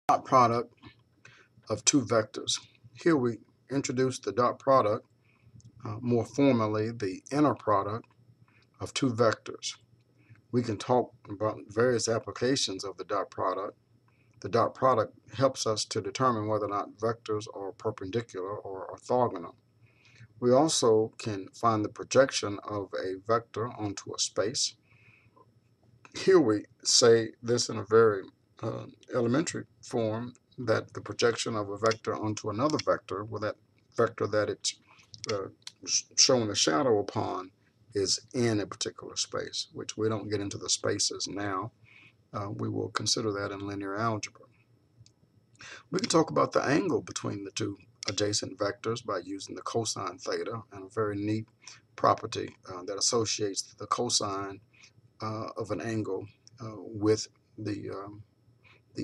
dot product of two vectors. Here we introduce the dot product, more formally the inner product of two vectors. We can talk about various applications of the dot product. The dot product helps us to determine whether or not vectors are perpendicular or orthogonal. We also can find the projection of a vector onto a space. Here we say this in a very elementary form, that the projection of a vector onto another vector, well, that vector that it's showing a shadow upon, is in a particular space, which we don't get into the spaces now. We will consider that in linear algebra. We can talk about the angle between the two adjacent vectors by using the cosine theta, and a very neat property that associates the cosine of an angle with the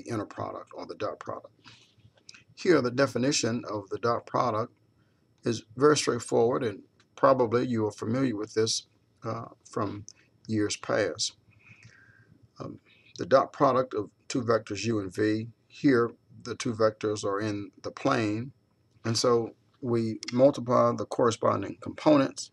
inner product, or the dot product. Here, the definition of the dot product is very straightforward, and probably you are familiar with this from years past. The dot product of two vectors u and v, here the two vectors are in the plane, and so we multiply the corresponding components.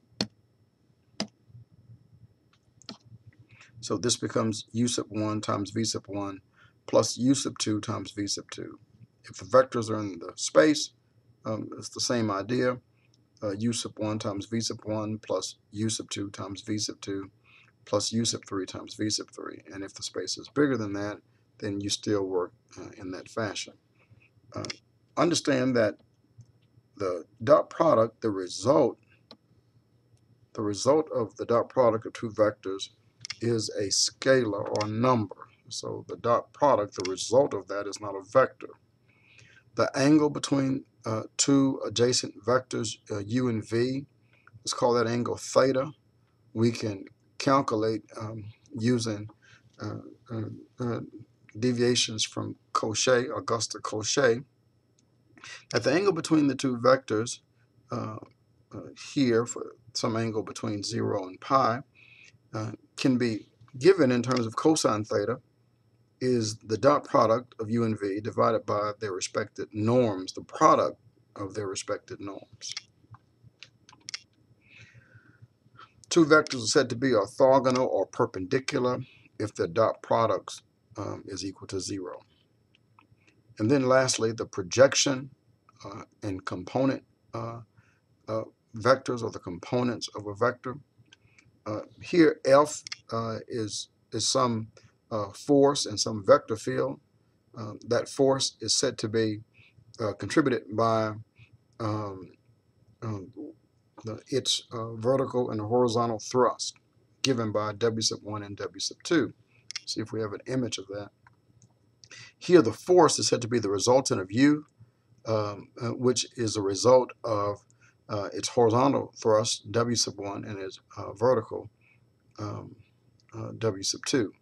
So this becomes u sub 1 times v sub 1 plus u sub 2 times v sub 2. If the vectors are in the space, it's the same idea. U sub 1 times v sub 1 plus u sub 2 times v sub 2 plus u sub 3 times v sub 3. And if the space is bigger than that, then you still work in that fashion. Understand that the dot product, the result of the dot product of two vectors is a scalar or number. So the dot product, the result of that, is not a vector. The angle between two adjacent vectors, u and v, let's call that angle theta. We can calculate using deviations from Cauchy, Auguste Cauchy, that the angle between the two vectors here, for some angle between 0 and pi, can be given in terms of cosine theta is the dot product of u and v divided by their respective norms, the product of their respective norms. Two vectors are said to be orthogonal or perpendicular if the dot product is equal to 0. And then lastly, the projection and component vectors, or the components of a vector. Here F is some force and some vector field. That force is said to be contributed by its vertical and horizontal thrust given by W sub 1 and W sub 2. See if we have an image of that. Here the force is said to be the resultant of U, which is a result of its horizontal thrust, W sub 1, and its vertical, W sub 2.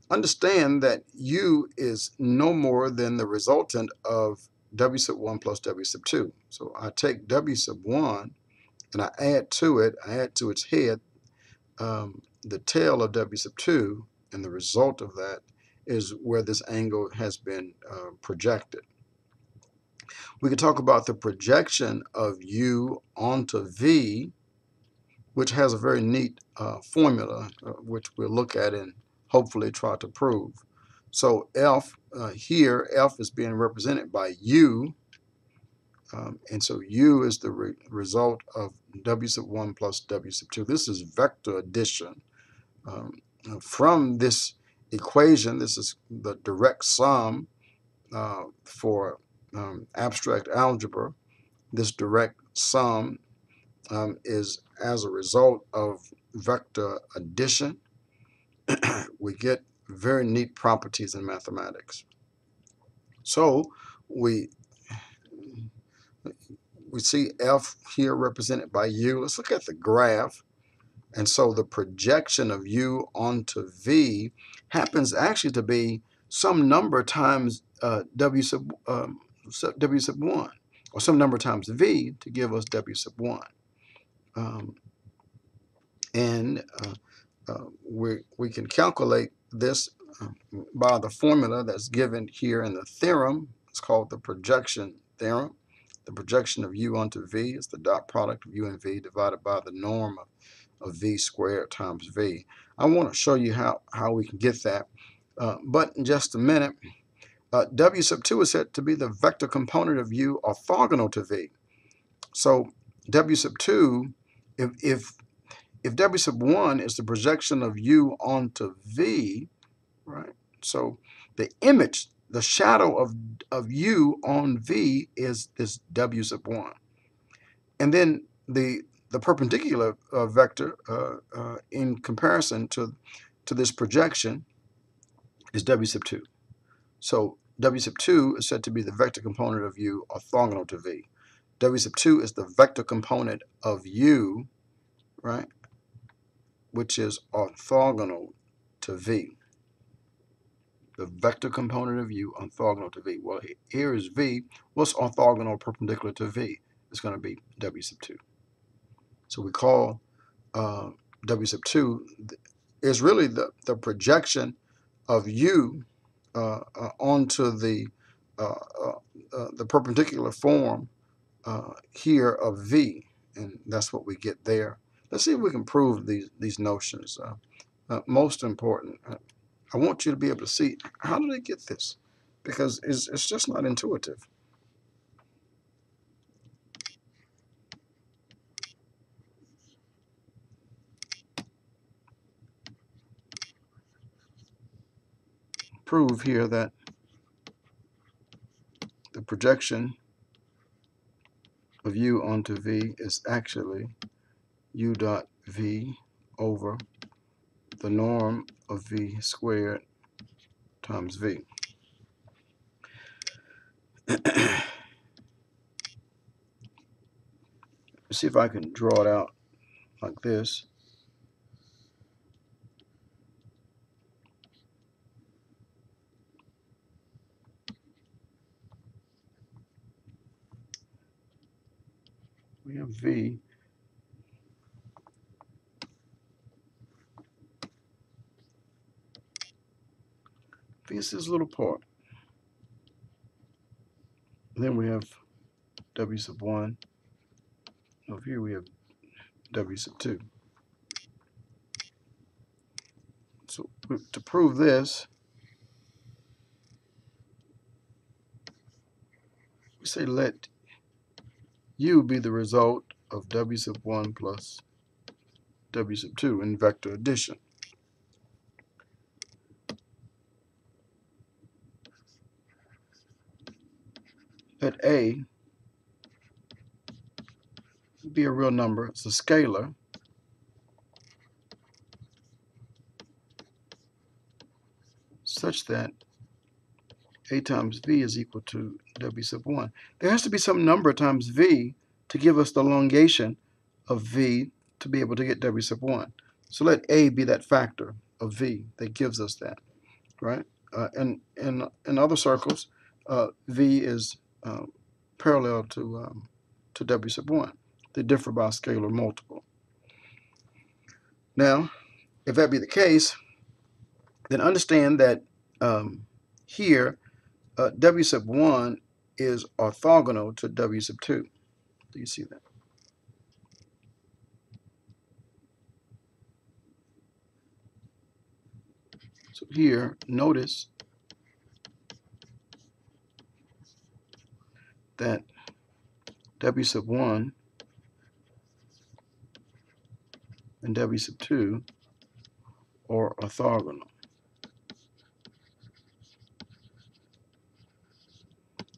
Understand that U is no more than the resultant of W sub 1 plus W sub 2. So I take W sub 1 and I add to its head, the tail of W sub 2, and the result of that is where this angle has been projected. We can talk about the projection of U onto V, which has a very neat formula, which we'll look at and hopefully try to prove. So F, here, F is being represented by U, and so U is the result of W sub 1 plus W sub 2. This is vector addition. From this equation, this is the direct sum for abstract algebra. This direct sum is as a result of vector addition. We get very neat properties in mathematics. So we see F here represented by U. Let's look at the graph. And so the projection of U onto V happens actually to be some number times W sub 1, or some number times V to give us W sub 1. We can calculate this by the formula that's given here in the theorem. It's called the projection theorem. The projection of u onto v is the dot product of u and v divided by the norm of v squared times v. I want to show you how we can get that, but in just a minute. W sub 2 is said to be the vector component of u orthogonal to v. So W sub 2, if W sub 1 is the projection of u onto v, right? So the image, the shadow of u on v is this W sub 1. And then the perpendicular vector in comparison to this projection is W sub 2. So W sub 2 is said to be the vector component of u orthogonal to v. W sub 2 is the vector component of u, right, which is orthogonal to v. The vector component of u orthogonal to v. Well, here is v. What's orthogonal perpendicular to v? It's going to be W sub 2. So we call W sub 2 is really the projection of u onto the perpendicular form here of v, and that's what we get there. Let's see if we can prove these notions. Most important, I want you to be able to see, how do they get this? Because it's just not intuitive. Prove here that the projection of u onto v is actually u dot v over the norm of v squared times v. Let's see if I can draw it out like this. We have v. V is this little part. And then we have W sub 1. Over here we have W sub 2. So to prove this, we say let u be the result of W sub 1 plus W sub 2 in vector addition. Let a be a real number, it's a scalar, such that a times v is equal to W sub 1. There has to be some number times v to give us the elongation of v to be able to get W sub 1. So let a be that factor of v that gives us that, right? And in other circles, v is parallel to W sub 1. They differ by a scalar multiple. Now, if that be the case, then understand that here, W sub 1 is orthogonal to W sub 2. Do you see that? So here, notice that W sub 1 and W sub 2 are orthogonal.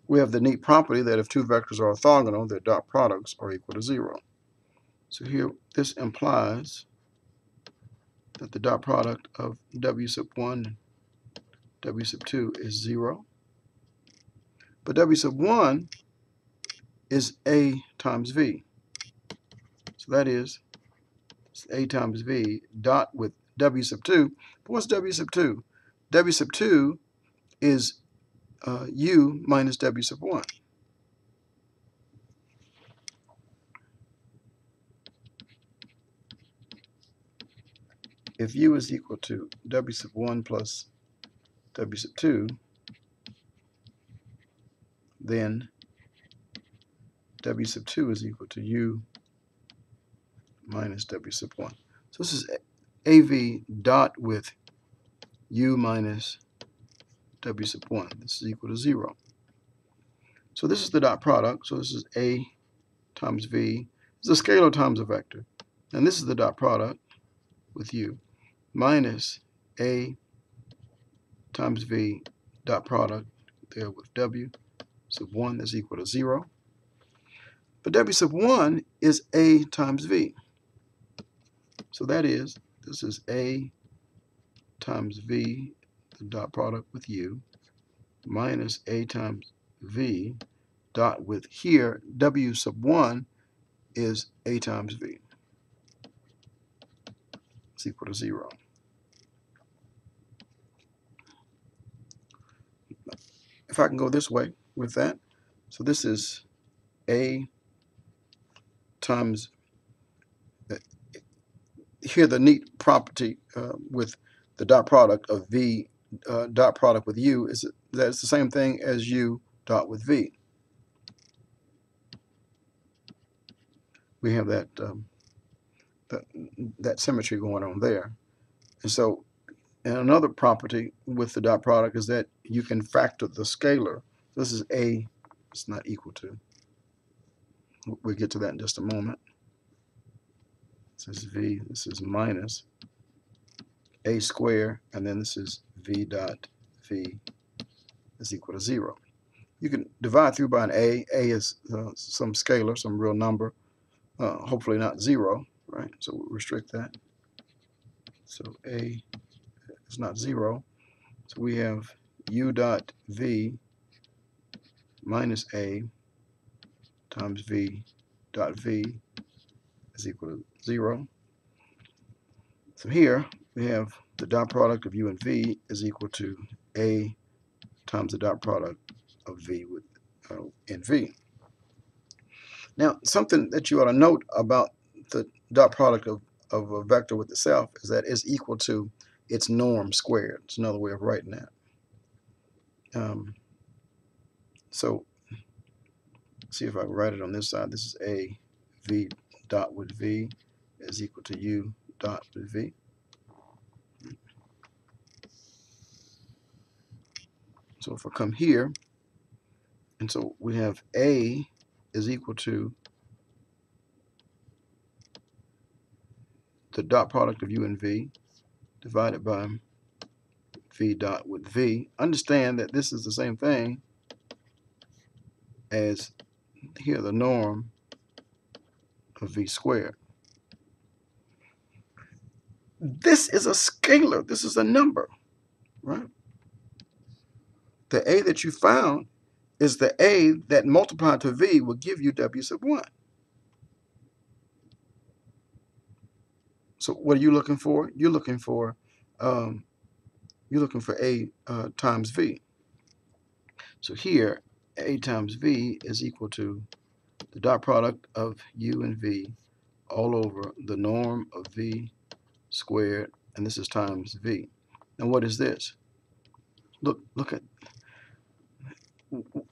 We have the neat property that if two vectors are orthogonal, their dot products are equal to 0. So here, this implies that the dot product of W sub 1 and W sub 2 is 0. But W sub 1 is A times V. So that is A times V dot with W sub 2. But what's W sub 2? W sub 2 is U minus W sub 1. If U is equal to W sub 1 plus W sub 2, then W sub 2 is equal to U minus W sub 1. So this is AV dot with U minus W sub 1. This is equal to 0. So this is the dot product. So this is A times V. It's a scalar times a vector. And this is the dot product with U minus A times V dot product there with W sub 1. That's equal to 0. But W sub 1 is A times V. So that is, this is A times V, the dot product with U, minus A times V dot with here, W sub 1 is A times V. It's equal to 0. If I can go this way with that, so this is A times, here the neat property with the dot product of V dot product with U is that it's the same thing as U dot with V. We have that that symmetry going on there. And so, and another property with the dot product is that you can factor the scalar. This is A, it's not equal to. We'll get to that in just a moment. This is V, this is minus A squared, and then this is V dot V is equal to 0. You can divide through by an A. A is some scalar, some real number, hopefully not 0, right? So we'll restrict that. So A is not 0. So we have U dot V minus A times V dot V is equal to 0. So here we have the dot product of U and V is equal to A times the dot product of V with and V. Now, something that you ought to note about the dot product of a vector with itself is that it's equal to its norm squared. It's another way of writing that. So see if I can write it on this side. This is A V dot with V is equal to U dot with V. So if I come here, and so we have A is equal to the dot product of U and V divided by V dot with V. Understand that this is the same thing as here the norm of V squared. This is a scalar. This is a number, right? The A that you found is the A that multiplied to V will give you W sub 1. So what are you looking for? You're looking for A times V. So here, A times V is equal to the dot product of U and V all over the norm of V squared, and this is times V. And what is this? Look at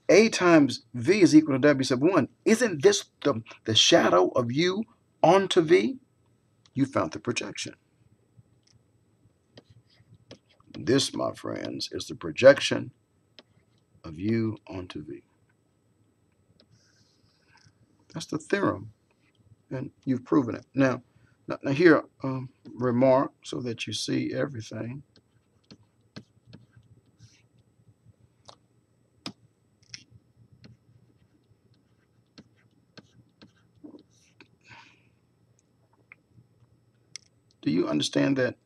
A times V is equal to W sub 1. Isn't this the shadow of U onto V? You found the projection. This, my friends, is the projection of U onto V. That's the theorem, and you've proven it. Now here, remark so that you see everything. Do you understand that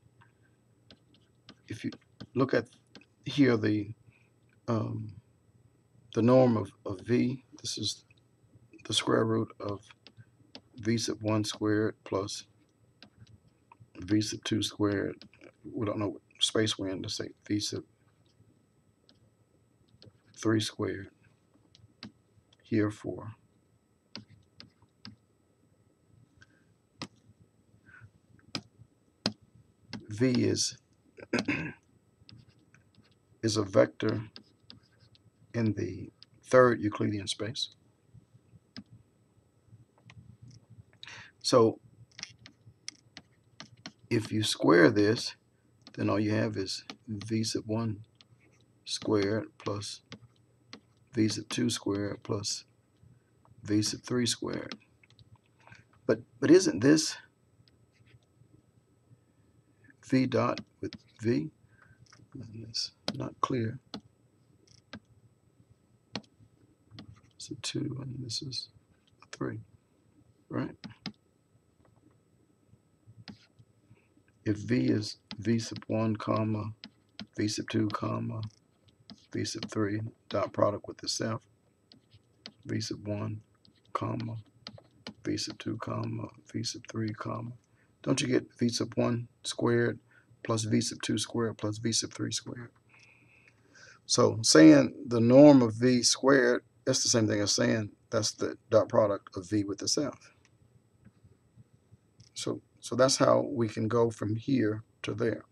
if you look at here the norm of V, this is the square root of V sub 1 squared plus V sub 2 squared. We don't know what space we're in to say V sub 3 squared here for V is is a vector in the third Euclidean space. So if you square this, then all you have is v sub 1 squared plus v sub 2 squared plus v sub 3 squared. But isn't this v dot with v? It's not clear. It's a 2 and this is a 3, right? If v is v sub 1 comma v sub 2 comma v sub 3 dot product with itself, v sub 1 comma v sub 2 comma v sub 3 comma, don't you get v sub 1 squared plus v sub 2 squared plus v sub 3 squared? So saying the norm of v squared, that's the same thing as saying that's the dot product of v with itself. So that's how we can go from here to there.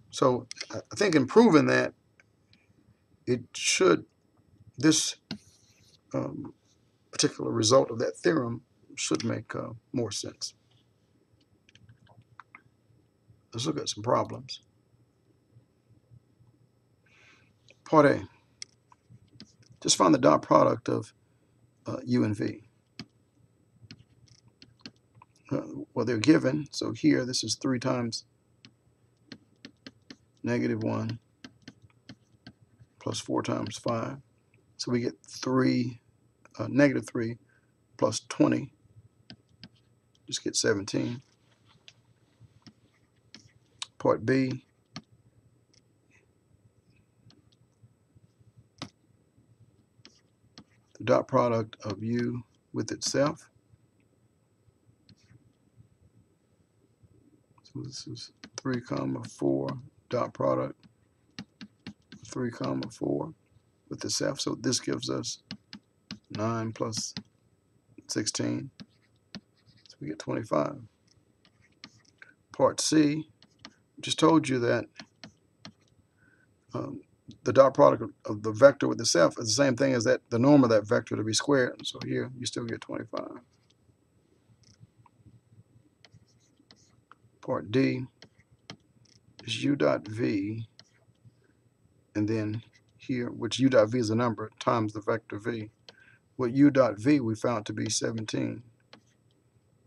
So I think in proving that, this particular result of that theorem should make more sense. Let's look at some problems. Part A. Just find the dot product of u and v. Well, they're given. So here, this is 3 times negative 1 plus 4 times 5. So we get negative 3 plus 20. Just get 17. Part B. The dot product of u with itself. So this is 3 comma 4 dot product 3 comma 4 with itself. So this gives us 9 plus 16. So we get 25. Part C, just told you that the dot product of the vector with itself is the same thing as that the norm of that vector to be squared. So here you still get 25. Part D is u dot v, and then here, which u dot v is a number, times the vector v. What u dot v we found to be 17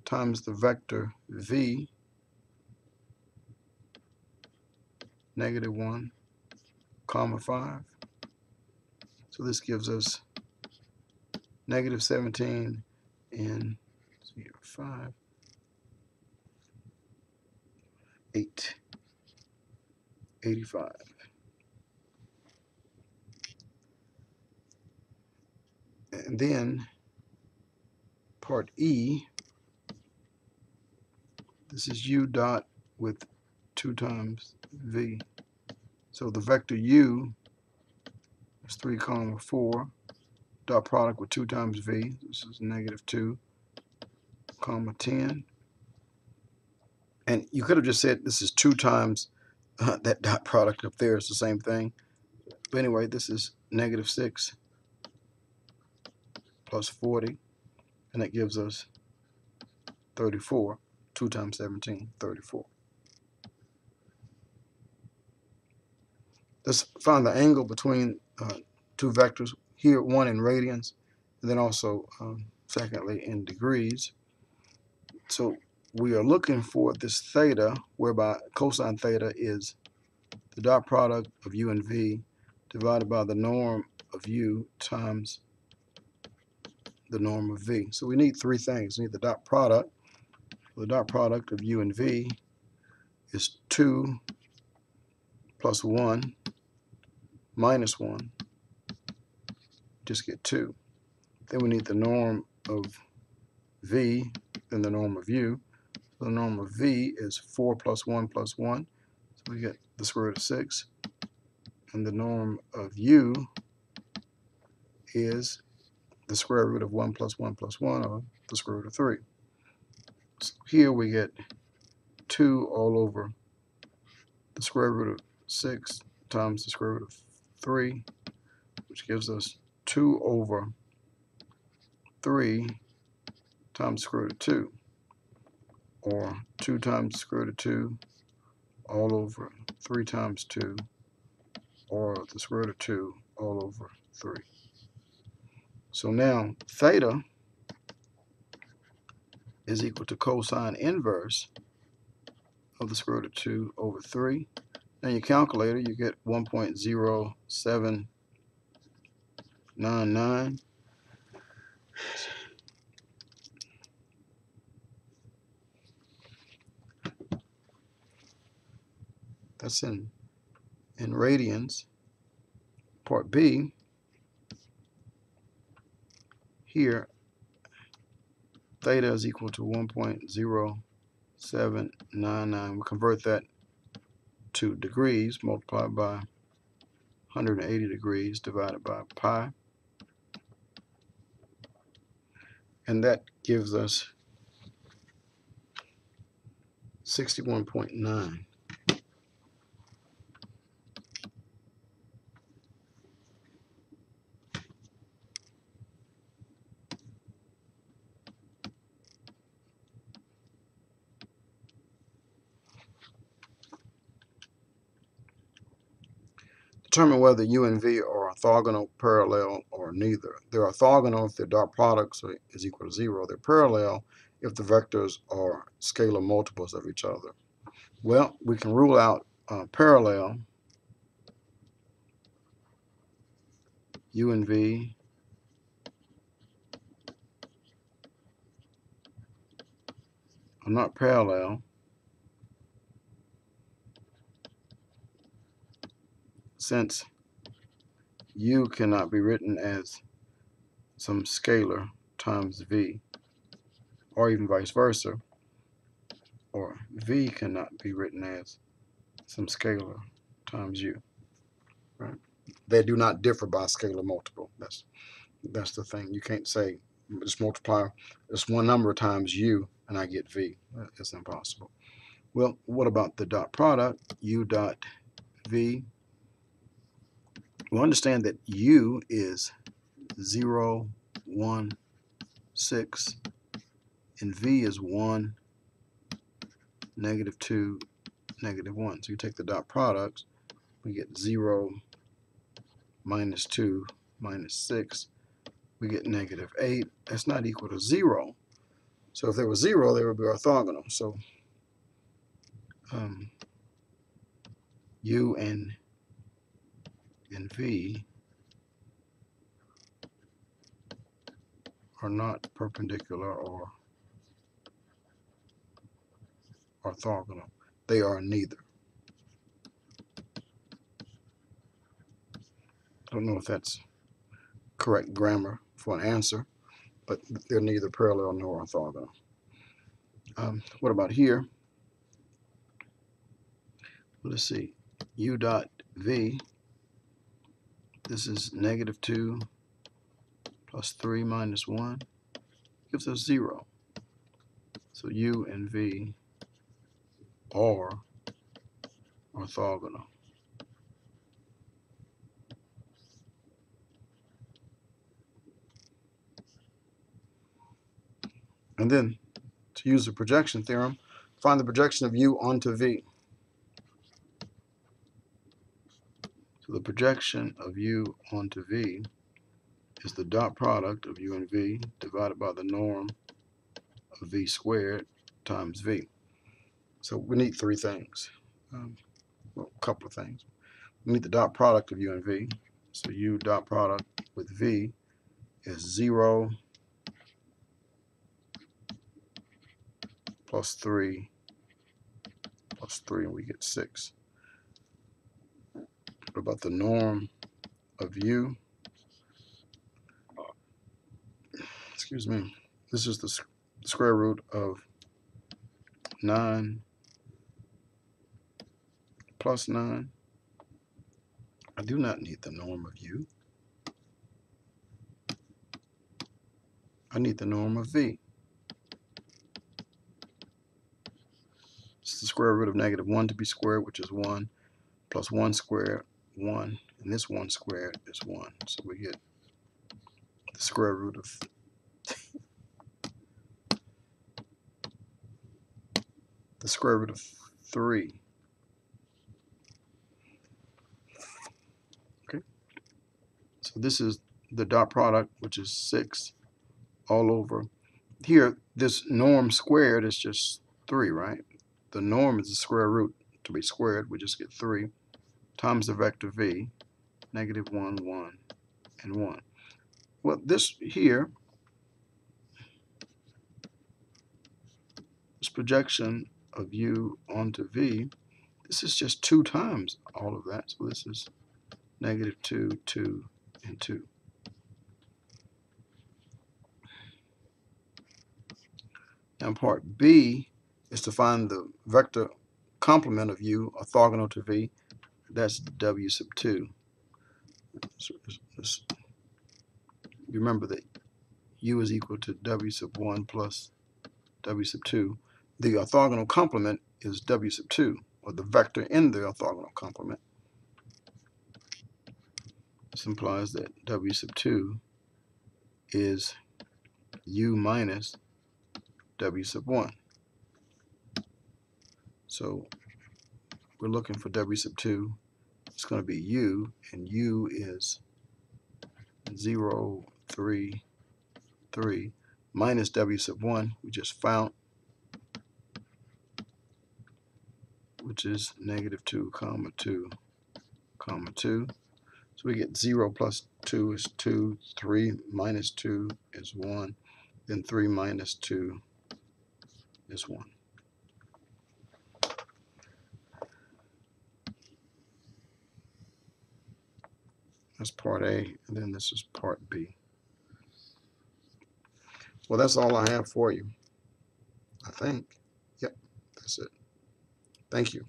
times the vector v, negative 1 comma 5. So this gives us negative 17 and 5, 8, 85. And then part E, this is u dot with 2 times v. So the vector u is 3 comma 4 dot product with 2 times v. This is negative 2 comma 10. And you could have just said this is 2 times that dot product up there is the same thing. But anyway, this is negative 6 plus 40, and that gives us 34. 2 times 17, 34. Let's find the angle between two vectors. Here, one in radians, and then also, secondly, in degrees. So we are looking for this theta, whereby cosine theta is the dot product of u and v divided by the norm of u times the norm of v. So we need 3 things. We need the dot product. The dot product of u and v is 2 plus 1 minus 1. Just get 2. Then we need the norm of v, then the norm of u. So the norm of v is 4 plus 1 plus 1. So we get the square root of 6. And the norm of u is the square root of 1 plus 1 plus 1, or the square root of 3. So here we get 2 all over the square root of 6 times the square root of 3, which gives us 2 over 3 times the square root of 2, or 2 times the square root of 2 all over 3 times 2, or the square root of 2 all over 3. So now theta is equal to cosine inverse of the square root of 2 over 3. Now your calculator, you get 1.0799. That's in radians. Part B, here, theta is equal to 1.0799. We convert that to degrees, multiplied by 180 degrees, divided by pi. And that gives us 61.9. Determine whether U and V are orthogonal, parallel, or neither. They're orthogonal if their dot product is equal to 0. They're parallel if the vectors are scalar multiples of each other. Well, we can rule out parallel. U and V are not parallel since U cannot be written as some scalar times V, or even vice versa, or V cannot be written as some scalar times U. Right? They do not differ by scalar multiple. That's the thing. You can't say just multiply this one number times U and I get V. It's impossible. Well, what about the dot product? U dot V. We understand that U is 0, 1, 6, and V is 1, -2, -1. So you take the dot products, we get 0, -2, -6. We get -8. That's not equal to 0. So if they were 0, they would be orthogonal. So U and V are not perpendicular or orthogonal. They are neither. I don't know if that's correct grammar for an answer, but they're neither parallel nor orthogonal. What about here? Let's see. U dot V, this is -2 plus 3 minus 1, gives us 0. So U and V are orthogonal. And then, to use the projection theorem, find the projection of U onto V. So the projection of U onto V is the dot product of U and V divided by the norm of V squared times V. So we need three things. Well, a couple of things. We need the dot product of U and V. So U dot product with V is 0 plus 3 plus 3, and we get 6. What about the norm of U? Excuse me. This is the square root of 9 plus 9. I do not need the norm of U. I need the norm of V. It's the square root of -1 to be squared, which is 1, plus 1 squared, 1, and this 1 squared is 1. So we get the square root of the square root of 3. Okay, so this is the dot product, which is 6 all over. Here, this norm squared is just 3, right? The norm is the square root. To be squared, we just get 3 times the vector v, negative 1, 1, and 1. Well, this here, this projection of u onto v, this is just 2 times all of that. So this is negative 2, 2, and 2. Now part B is to find the vector complement of u orthogonal to v. That's w sub 2. So remember that u is equal to w sub 1 plus w sub 2. The orthogonal complement is w sub 2, or the vector in the orthogonal complement. This implies that w sub 2 is u minus w sub 1. So we're looking for w sub 2. It's going to be u, and u is 0, 3, 3 minus w sub 1 we just found, which is negative 2, comma 2, comma 2. So we get 0 plus 2 is 2, 3 minus 2 is 1, then 3 minus 2 is 1. That's part A, and then this is part B. Well, that's all I have for you, I think. Yep, that's it. Thank you.